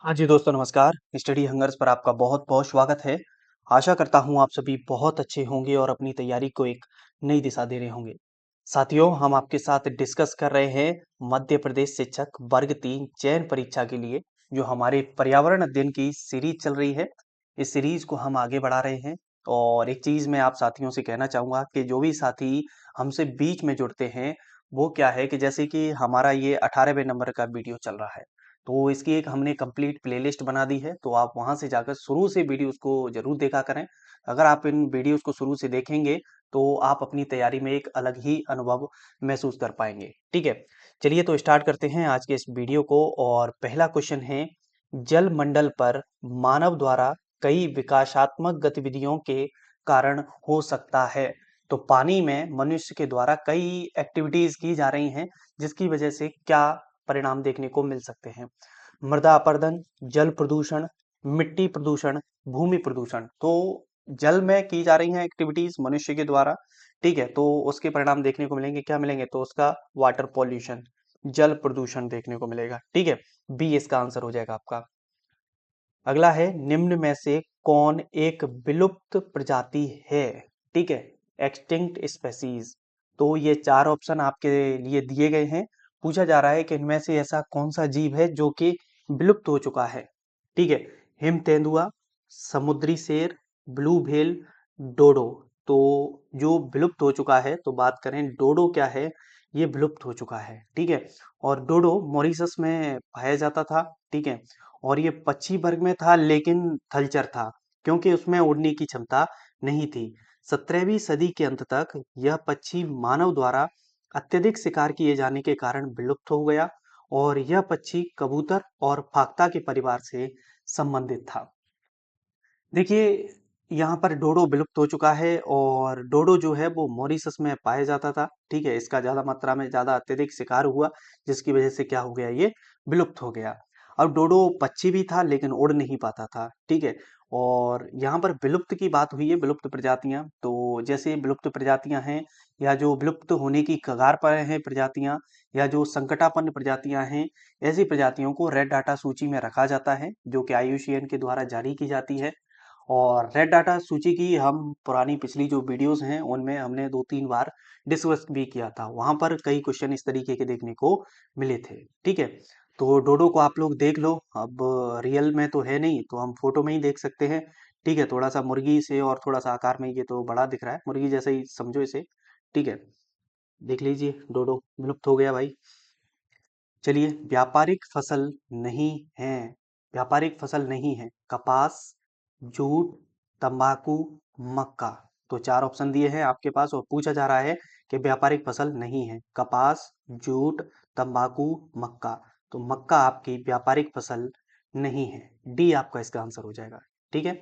हाँ जी दोस्तों नमस्कार। स्टडी हंगर्स पर आपका बहुत बहुत स्वागत है। आशा करता हूँ आप सभी बहुत अच्छे होंगे और अपनी तैयारी को एक नई दिशा दे रहे होंगे। साथियों हम आपके साथ डिस्कस कर रहे हैं मध्य प्रदेश शिक्षक वर्ग 3 चयन परीक्षा के लिए जो हमारे पर्यावरण अध्ययन की सीरीज चल रही है। इस सीरीज को हम आगे बढ़ा रहे हैं और एक चीज मैं आप साथियों से कहना चाहूंगा कि जो भी साथी हमसे बीच में जुड़ते हैं वो क्या है कि जैसे कि हमारा ये 18वें नंबर का वीडियो चल रहा है तो इसकी एक हमने कंप्लीट प्लेलिस्ट बना दी है तो आप वहां से जाकर शुरू से वीडियोस को जरूर देखा करें। अगर आप इन वीडियोस को शुरू से देखेंगे तो आप अपनी तैयारी में एक अलग ही अनुभव महसूस कर पाएंगे। ठीक है, चलिए तो स्टार्ट करते हैं आज के इस वीडियो को। और पहला क्वेश्चन है, जल मंडल पर मानव द्वारा कई विकासात्मक गतिविधियों के कारण हो सकता है। तो पानी में मनुष्य के द्वारा कई एक्टिविटीज की जा रही हैं जिसकी वजह से क्या परिणाम देखने को मिल सकते हैं। मृदा अपरदन, जल प्रदूषण, मिट्टी प्रदूषण, भूमि प्रदूषण। तो जल में की जा रही हैं एक्टिविटीज मनुष्य के द्वारा। ठीक है, तो उसके परिणाम देखने को मिलेंगे, क्या मिलेंगे, तो उसका वाटर पॉल्यूशन, जल प्रदूषण देखने को मिलेगा। ठीक है, बी इसका आंसर हो जाएगा आपका। अगला है, निम्न में से कौन एक विलुप्त प्रजाति है। ठीक है, एक्सटिंक्ट स्पेसीज। तो ये चार ऑप्शन आपके लिए दिए गए हैं। पूछा जा रहा है कि इनमें से ऐसा कौन सा जीव है जो कि विलुप्त हो चुका है। ठीक है, हिम तेंदुआ, समुद्री शेर, ब्लू व्हेल, डोडो। तो जो विलुप्त हो चुका है, तो बात करें डोडो क्या है, ये विलुप्त हो चुका है। ठीक है, और डोडो मॉरिशस में पाया जाता था। ठीक है, और ये पक्षी वर्ग में था लेकिन थलचर था क्योंकि उसमें उड़ने की क्षमता नहीं थी। 17वीं सदी के अंत तक यह पक्षी मानव द्वारा अत्यधिक शिकार किए जाने के कारण विलुप्त हो गया और यह पक्षी कबूतर और फाख्ता के परिवार से संबंधित था। देखिए, यहाँ पर डोडो विलुप्त हो चुका है और डोडो जो है वो मॉरिशस में पाया जाता था। ठीक है, इसका ज्यादा मात्रा में ज्यादा अत्यधिक शिकार हुआ जिसकी वजह से क्या हो गया, ये विलुप्त हो गया। अब डोडो पक्षी भी था लेकिन उड़ नहीं पाता था। ठीक है, और यहाँ पर विलुप्त की बात हुई है, विलुप्त प्रजातियां, तो जैसे विलुप्त प्रजातियां हैं या जो विलुप्त होने की कगार पर हैं प्रजातियां या जो संकटापन्न प्रजातियां हैं, ऐसी प्रजातियों को रेड डाटा सूची में रखा जाता है जो कि IUCN के द्वारा जारी की जाती है। और रेड डाटा सूची की हम पुरानी पिछली जो वीडियोस हैं उनमें हमने 2-3 बार डिस्कस भी किया था। वहां पर कई क्वेश्चन इस तरीके के देखने को मिले थे। ठीक है, तो डोडो को आप लोग देख लो। अब रियल में तो है नहीं तो हम फोटो में ही देख सकते हैं। ठीक है, थोड़ा सा मुर्गी से और थोड़ा सा आकार में ये तो बड़ा दिख रहा है, मुर्गी जैसे ही समझो इसे। ठीक है, देख लीजिए डोडो विलुप्त हो गया भाई। चलिए, व्यापारिक फसल नहीं है। व्यापारिक फसल नहीं है, कपास, जूट, तंबाकू, मक्का। तो चार ऑप्शन दिए हैं आपके पास और पूछा जा रहा है कि व्यापारिक फसल नहीं है, कपास, जूट, तंबाकू, मक्का। तो मक्का आपकी व्यापारिक फसल नहीं है, डी आपका इसका आंसर हो जाएगा। ठीक है,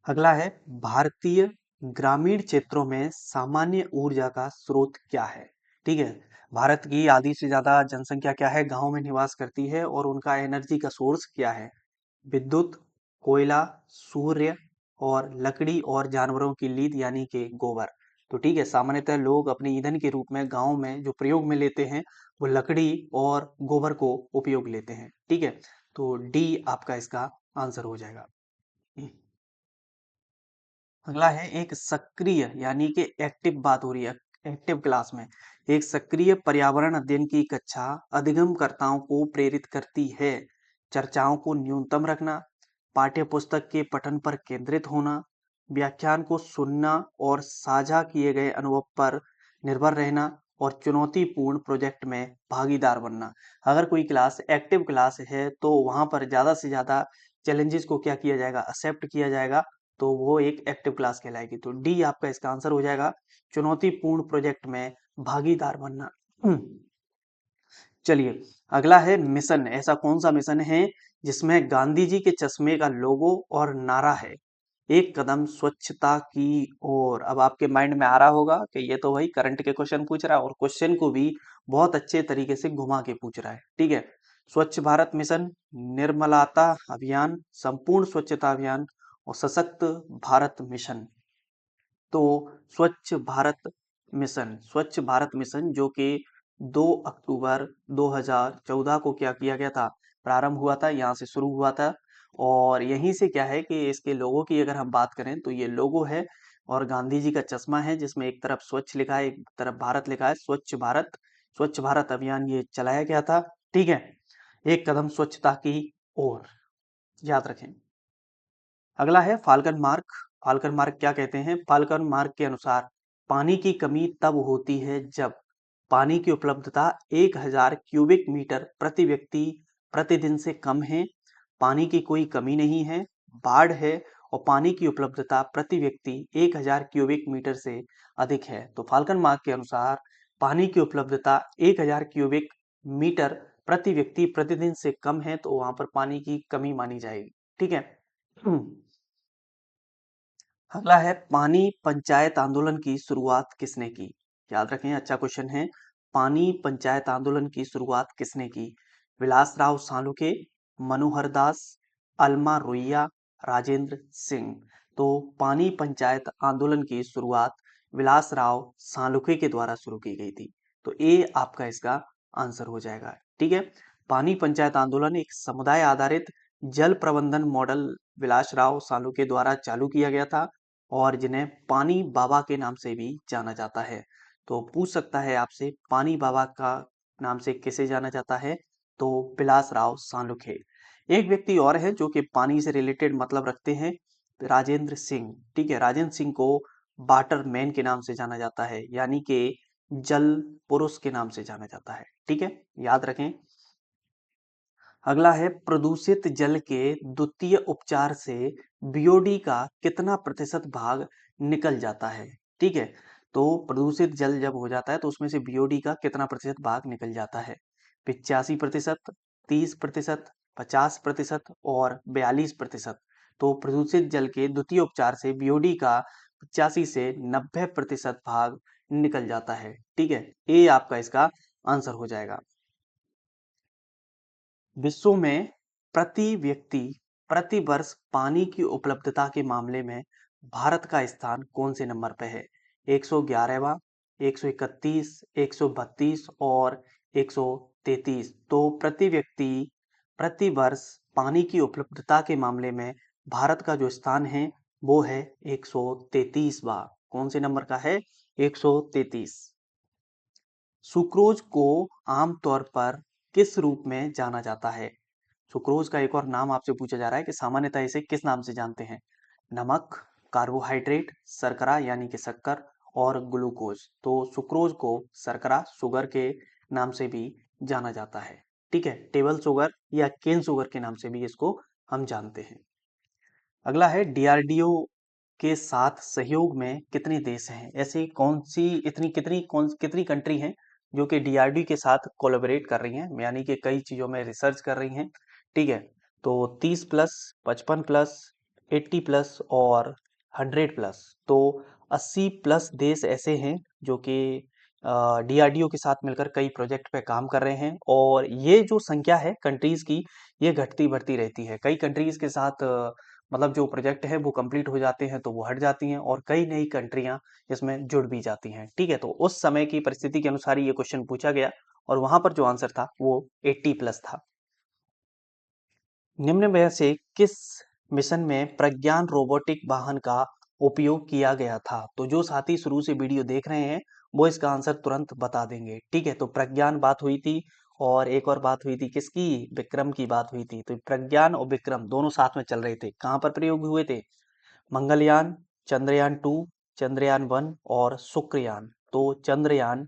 अगला है, भारतीय ग्रामीण क्षेत्रों में सामान्य ऊर्जा का स्रोत क्या है। ठीक है, भारत की आधी से ज्यादा जनसंख्या क्या है, गांव में निवास करती है और उनका एनर्जी का सोर्स क्या है। विद्युत, कोयला, सूर्य और लकड़ी और जानवरों की लीद यानी कि गोबर। तो ठीक है, सामान्यतः लोग अपने ईंधन के रूप में गांव में जो प्रयोग में लेते हैं वो लकड़ी और गोबर को उपयोग लेते हैं। ठीक है, तो डी आपका इसका आंसर हो जाएगा। अगला है, एक सक्रिय यानी कि एक्टिव बात हो रही है, एक्टिव क्लास में एक सक्रिय पर्यावरण अध्ययन की कक्षा अधिगमकर्ताओं को प्रेरित करती है। चर्चाओं को न्यूनतम रखना, पाठ्य पुस्तक के पठन पर केंद्रित होना, व्याख्यान को सुनना और साझा किए गए अनुभव पर निर्भर रहना और चुनौतीपूर्ण प्रोजेक्ट में भागीदार बनना। अगर कोई क्लास एक्टिव क्लास है तो वहां पर ज्यादा से ज्यादा चैलेंजेस को क्या किया जाएगा, एक्सेप्ट किया जाएगा, तो वो एक एक्टिव क्लास कहलाएगी। तो डी आपका इसका आंसर हो जाएगा, चुनौतीपूर्ण प्रोजेक्ट में भागीदार बनना। चलिए, अगला है मिशन। ऐसा कौन सा मिशन है जिसमें गांधी जी के चश्मे का लोगो और नारा है, एक कदम स्वच्छता की ओर। अब आपके माइंड में आ रहा होगा कि ये तो भाई करंट के क्वेश्चन पूछ रहा है और क्वेश्चन को भी बहुत अच्छे तरीके से घुमा के पूछ रहा है। ठीक है, स्वच्छ भारत मिशन, निर्मलता अभियान, संपूर्ण स्वच्छता अभियान और सशक्त भारत मिशन। तो स्वच्छ भारत मिशन जो कि 2 अक्टूबर 2014 को क्या किया गया था, प्रारंभ हुआ था, यहाँ से शुरू हुआ था। और यहीं से क्या है कि इसके लोगो की अगर हम बात करें तो ये लोगो है और गांधी जी का चश्मा है, जिसमें एक तरफ स्वच्छ लिखा है, एक तरफ भारत लिखा है। स्वच्छ भारत अभियान ये चलाया गया था। ठीक है, एक कदम स्वच्छता की ओर, याद रखें। अगला है फाल्कन मार्क। फाल्कन मार्क क्या कहते हैं? फाल्कन मार्क के अनुसार पानी की कमी तब होती है जब पानी की उपलब्धता 1000 क्यूबिक मीटर प्रति व्यक्ति प्रतिदिन से कम है, पानी की कोई कमी नहीं है, बाढ़ है और पानी की उपलब्धता प्रति व्यक्ति 1000 क्यूबिक मीटर से अधिक है। तो फाल्कन मार्क के अनुसार पानी की उपलब्धता 1000 क्यूबिक मीटर प्रति व्यक्ति प्रतिदिन से कम है, तो वहां पर पानी की कमी मानी जाएगी। ठीक है। अगला है पानी पंचायत आंदोलन की शुरुआत किसने की? याद रखें, अच्छा क्वेश्चन है। पानी पंचायत आंदोलन की शुरुआत किसने की? विलासराव सालुके, मनोहर दास, अल्मा रोइया, राजेंद्र सिंह। तो पानी पंचायत आंदोलन की शुरुआत विलासराव सालुके के द्वारा शुरू की गई थी। तो ये आपका इसका आंसर हो जाएगा। ठीक है, पानी पंचायत आंदोलन एक समुदाय आधारित जल प्रबंधन मॉडल विलासराव सालुके द्वारा चालू किया गया था और जिन्हें पानी बाबा के नाम से भी जाना जाता है। तो पूछ सकता है आपसे, पानी बाबा का नाम से किसे जाना जाता है? तो विलासराव सालुखे। एक व्यक्ति और है जो कि पानी से रिलेटेड मतलब रखते हैं, राजेंद्र सिंह। ठीक है, राजेंद्र सिंह को वाटर मैन के नाम से जाना जाता है, यानी कि जल पुरुष के नाम से जाना जाता है। ठीक है, याद रखें। अगला है प्रदूषित जल के द्वितीय उपचार से बीओडी का कितना प्रतिशत भाग निकल जाता है? ठीक है, तो प्रदूषित जल जब हो जाता है तो उसमें से बीओडी का कितना प्रतिशत भाग निकल जाता है? 85%, 30%, 50% और 42%। तो प्रदूषित जल के द्वितीय उपचार से बीओडी का 85 से 90% भाग निकल जाता है। ठीक है, ये आपका इसका आंसर हो जाएगा। विश्व में प्रति व्यक्ति प्रति वर्ष पानी की उपलब्धता के मामले में भारत का स्थान कौन से नंबर पे है? 111वां, 131, 132 और 133। तो प्रति व्यक्ति प्रति वर्ष पानी की उपलब्धता के मामले में भारत का जो स्थान है वो है 133वां। कौन से नंबर का है? 133। सुक्रोज को आमतौर पर किस रूप में जाना जाता है? सुक्रोज का एक और नाम आपसे पूछा जा रहा है कि सामान्यतः इसे किस नाम से जानते हैं? नमक, कार्बोहाइड्रेट, शर्करा यानी कि शक्कर और ग्लूकोज। तो सुक्रोज को शर्करा, शुगर के नाम से भी जाना जाता है। ठीक है, टेबल शुगर या केन शुगर के नाम से भी इसको हम जानते हैं। अगला है डीआरडीओ के साथ सहयोग में कितने देश हैं? ऐसी कौन सी कितनी कंट्री हैं जो कि डीआरडीओ के साथ कोलैबोरेट कर रही हैं, यानी कि कई चीजों में रिसर्च कर रही हैं? ठीक है, तो 30 प्लस, 55 प्लस, 80 प्लस और 100 प्लस। तो 80 प्लस देश ऐसे हैं जो कि डीआरडीओ के साथ मिलकर कई प्रोजेक्ट पे काम कर रहे हैं। और ये जो संख्या है कंट्रीज की, ये घटती बढ़ती रहती है। कई कंट्रीज के साथ मतलब जो प्रोजेक्ट है वो कंप्लीट हो जाते हैं तो वो हट जाती हैं और कई नई कंट्रियां इसमें जुड़ भी जाती हैं। ठीक है, तो उस समय की परिस्थिति के अनुसार ये क्वेश्चन पूछा गया और वहां पर जो आंसर था वो 80 प्लस था। निम्न में से किस मिशन में प्रज्ञान रोबोटिक वाहन का उपयोग किया गया था? तो जो साथी शुरू से वीडियो देख रहे हैं वो इसका आंसर तुरंत बता देंगे। ठीक है, तो प्रज्ञान बात हुई थी और एक और बात हुई थी किसकी? विक्रम की बात हुई थी। तो प्रज्ञान और विक्रम दोनों साथ में चल रहे थे। कहाँ पर प्रयोग हुए थे? मंगलयान, चंद्रयान 2, चंद्रयान 1 और शुक्रयान। तो चंद्रयान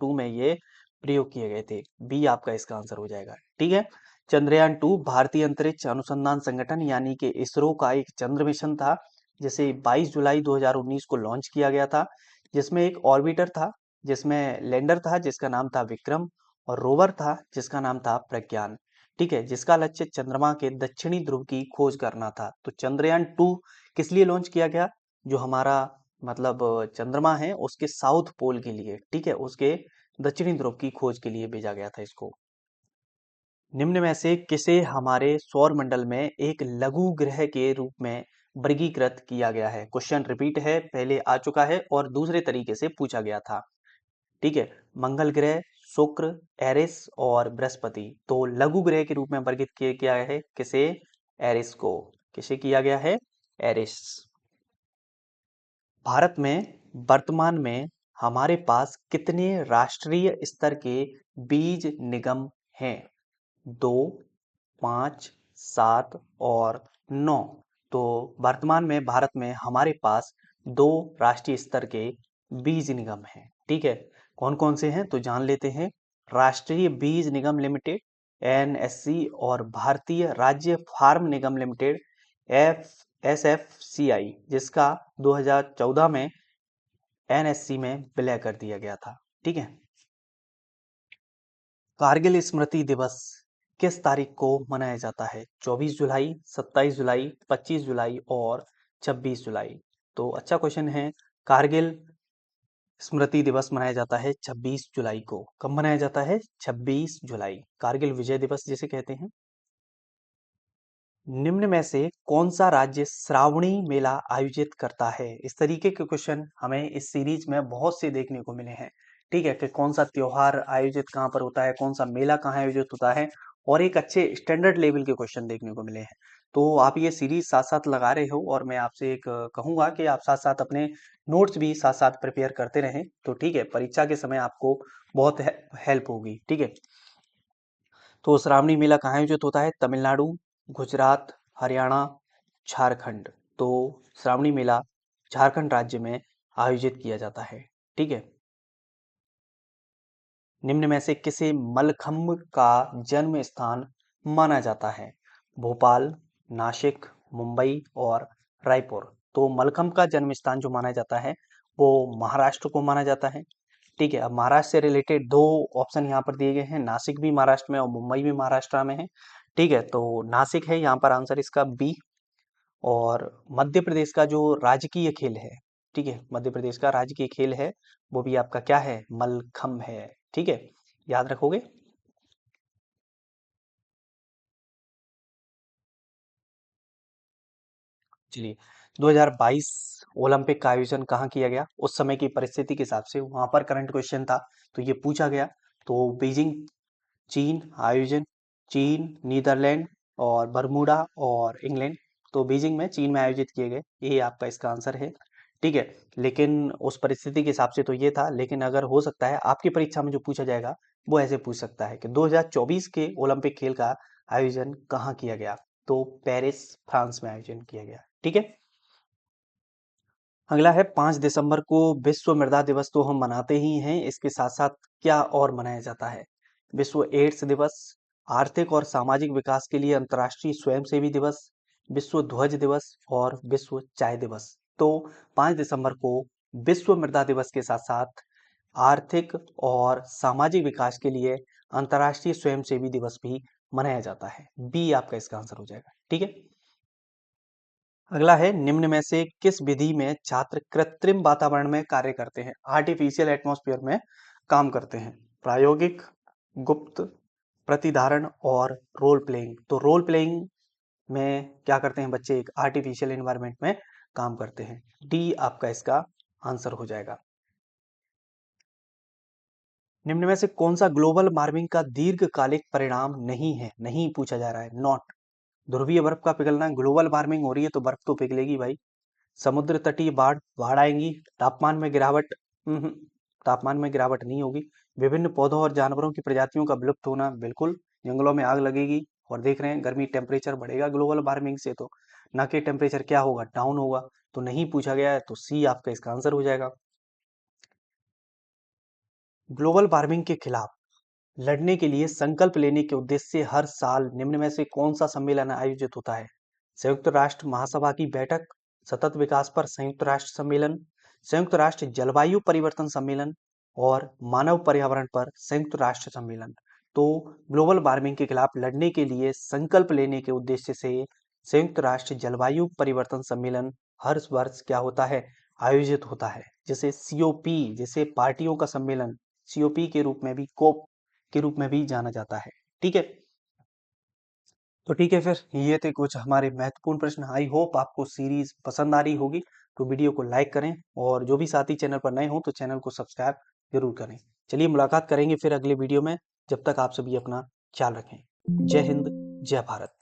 2 में ये प्रयोग किए गए थे। बी आपका इसका आंसर हो जाएगा। ठीक है, चंद्रयान 2 भारतीय अंतरिक्ष अनुसंधान संगठन यानी कि इसरो का एक चंद्र मिशन था, जिसे 22 जुलाई 2019 को लॉन्च किया गया था, जिसमें एक ऑर्बिटर था, जिसमें लैंडर था जिसका नाम था विक्रम और रोवर था जिसका नाम था प्रज्ञान। ठीक है, जिसका लक्ष्य चंद्रमा के दक्षिणी ध्रुव की खोज करना था। तो चंद्रयान 2 किस लिए लॉन्च किया गया? जो हमारा मतलब चंद्रमा है उसके साउथ पोल के लिए। ठीक है, उसके दक्षिणी ध्रुव की खोज के लिए भेजा गया था इसको। निम्न में से किसे हमारे सौर मंडल में एक लघु ग्रह के रूप में वर्गीकृत किया गया है? क्वेश्चन रिपीट है, पहले आ चुका है और दूसरे तरीके से पूछा गया था। ठीक है, मंगल ग्रह, शुक्र, एरिस और बृहस्पति। तो लघु ग्रह के रूप में वर्गीकृत किया गया है किसे? एरिस को। किसे किया गया है? एरिस। भारत में वर्तमान में हमारे पास कितने राष्ट्रीय स्तर के बीज निगम हैं? 2, 5, 7 और 9। तो वर्तमान में भारत में हमारे पास 2 राष्ट्रीय स्तर के बीज निगम हैं। ठीक है, कौन कौन से हैं तो जान लेते हैं। राष्ट्रीय बीज निगम लिमिटेड NSC और भारतीय राज्य फार्म निगम लिमिटेड SFCI, जिसका 2014 में NSC में विलय कर दिया गया था। ठीक है, कारगिल स्मृति दिवस किस तारीख को मनाया जाता है? 24 जुलाई, 27 जुलाई, 25 जुलाई और 26 जुलाई। तो अच्छा क्वेश्चन है। कारगिल स्मृति दिवस मनाया जाता है 26 जुलाई को। कब मनाया जाता है? 26 जुलाई, कारगिल विजय दिवस जिसे कहते हैं। निम्न में से कौन सा राज्य श्रावणी मेला आयोजित करता है? इस तरीके के क्वेश्चन हमें इस सीरीज में बहुत से देखने को मिले हैं। ठीक है, कि कौन सा त्योहार आयोजित कहाँ पर होता है, कौन सा मेला कहाँ आयोजित होता है, और एक अच्छे स्टैंडर्ड लेवल के क्वेश्चन देखने को मिले हैं। तो आप ये सीरीज साथ साथ लगा रहे हो, और मैं आपसे एक कहूंगा कि आप साथ साथ अपने नोट्स भी साथ साथ प्रिपेयर करते रहें। तो ठीक है, परीक्षा के समय आपको बहुत हेल्प होगी। ठीक है, तो श्रावणी मेला कहाँ आयोजित होता है? तमिलनाडु, गुजरात, हरियाणा, झारखंड। तो श्रावणी मेला झारखंड राज्य में आयोजित किया जाता है। ठीक है, निम्न में से किसे मलखम्ब का जन्म स्थान माना जाता है? भोपाल, नासिक, मुंबई और रायपुर। तो मलखम्ब का जन्म स्थान जो माना जाता है वो महाराष्ट्र को माना जाता है। ठीक है, अब महाराष्ट्र से रिलेटेड 2 ऑप्शन यहाँ पर दिए गए हैं। नासिक भी महाराष्ट्र में और मुंबई भी महाराष्ट्र में है। ठीक है, तो नासिक है यहाँ पर आंसर इसका बी। और मध्य प्रदेश का जो राजकीय खेल है, ठीक है, मध्य प्रदेश का राजकीय खेल है, वो भी आपका क्या है? मलखम्ब है। ठीक है, याद रखोगे। चलिए, 2022 ओलंपिक का आयोजन कहाँ किया गया? उस समय की परिस्थिति के हिसाब से वहां पर करंट क्वेश्चन था तो ये पूछा गया। तो बीजिंग, चीन आयोजन, चीन, नीदरलैंड और बरमूडा और इंग्लैंड। तो बीजिंग में, चीन में आयोजित किए गए, ये आपका इसका आंसर है। ठीक है, लेकिन उस परिस्थिति के हिसाब से तो ये था, लेकिन अगर हो सकता है आपकी परीक्षा में जो पूछा जाएगा वो ऐसे पूछ सकता है कि 2024 के ओलंपिक खेल का आयोजन कहाँ किया गया? तो पेरिस, फ्रांस में आयोजन किया गया। ठीक है, अगला है 5 दिसंबर को विश्व मृदा दिवस तो हम मनाते ही हैं, इसके साथ साथ क्या और मनाया जाता है? विश्व एड्स दिवस, आर्थिक और सामाजिक विकास के लिए अंतर्राष्ट्रीय स्वयंसेवी दिवस, विश्व ध्वज दिवस और विश्व चाय दिवस। तो 5 दिसंबर को विश्व मृदा दिवस के साथ साथ आर्थिक और सामाजिक विकास के लिए अंतर्राष्ट्रीय स्वयंसेवी दिवस भी मनाया जाता है। बी आपका इसका आंसर हो जाएगा। ठीक है, अगला है, निम्न में से किस विधि में छात्र कृत्रिम वातावरण में कार्य करते हैं? आर्टिफिशियल एटमॉस्फेयर में काम करते हैं। प्रायोगिक, गुप्त, प्रतिधारण और रोल प्लेइंग। तो रोल प्लेइंग में क्या करते हैं बच्चे? एक आर्टिफिशियल एनवायरनमेंट में काम करते हैं। डी आपका इसका आंसर हो जाएगा। निम्न में से कौन सा ग्लोबल वार्मिंग का दीर्घकालिक परिणाम नहीं है? नहीं पूछा जा रहा है, नॉट। ध्रुवीय बर्फ का पिघलना, ग्लोबल वार्मिंग हो रही है तो बर्फ तो पिघलेगी भाई। समुद्र तटीय बाढ़, बाढ़ आएंगी। तापमान में गिरावट, हम्म, तापमान में गिरावट नहीं होगी। विभिन्न पौधों और जानवरों की प्रजातियों का विलुप्त होना, बिल्कुल। जंगलों में आग लगेगी। और देख रहे हैं गर्मी, टेम्परेचर बढ़ेगा ग्लोबल वार्मिंग से, तो ना कि टेम्परेचर क्या होगा? डाउन होगा। तो नहीं पूछा गया है, तो सी आपका इसका आंसर हो जाएगा। ग्लोबल वार्मिंग के खिलाफ लड़ने के लिए संकल्प लेने के उद्देश्य से हर साल निम्न में से कौन सा सम्मेलन आयोजित होता है? संयुक्त राष्ट्र महासभा की बैठक, सतत विकास पर संयुक्त राष्ट्र सम्मेलन, संयुक्त राष्ट्र जलवायु परिवर्तन सम्मेलन और मानव पर्यावरण पर संयुक्त राष्ट्र सम्मेलन। तो ग्लोबल वार्मिंग के खिलाफ लड़ने के लिए संकल्प लेने के उद्देश्य से संयुक्त राष्ट्र जलवायु परिवर्तन सम्मेलन हर वर्ष क्या होता है? आयोजित होता है, जिसे सीओपी, जैसे पार्टियों का सम्मेलन, सीओपी के रूप में भी, कोप के रूप में भी जाना जाता है। ठीक है, तो ठीक है, फिर ये थे कुछ हमारे महत्वपूर्ण प्रश्न। आई होप आपको सीरीज पसंद आ रही होगी। तो वीडियो को लाइक करें, और जो भी साथी चैनल पर नए हो तो चैनल को सब्सक्राइब जरूर करें। चलिए मुलाकात करेंगे फिर अगले वीडियो में। जब तक आप सभी अपना ख्याल रखें। जय हिंद, जय भारत।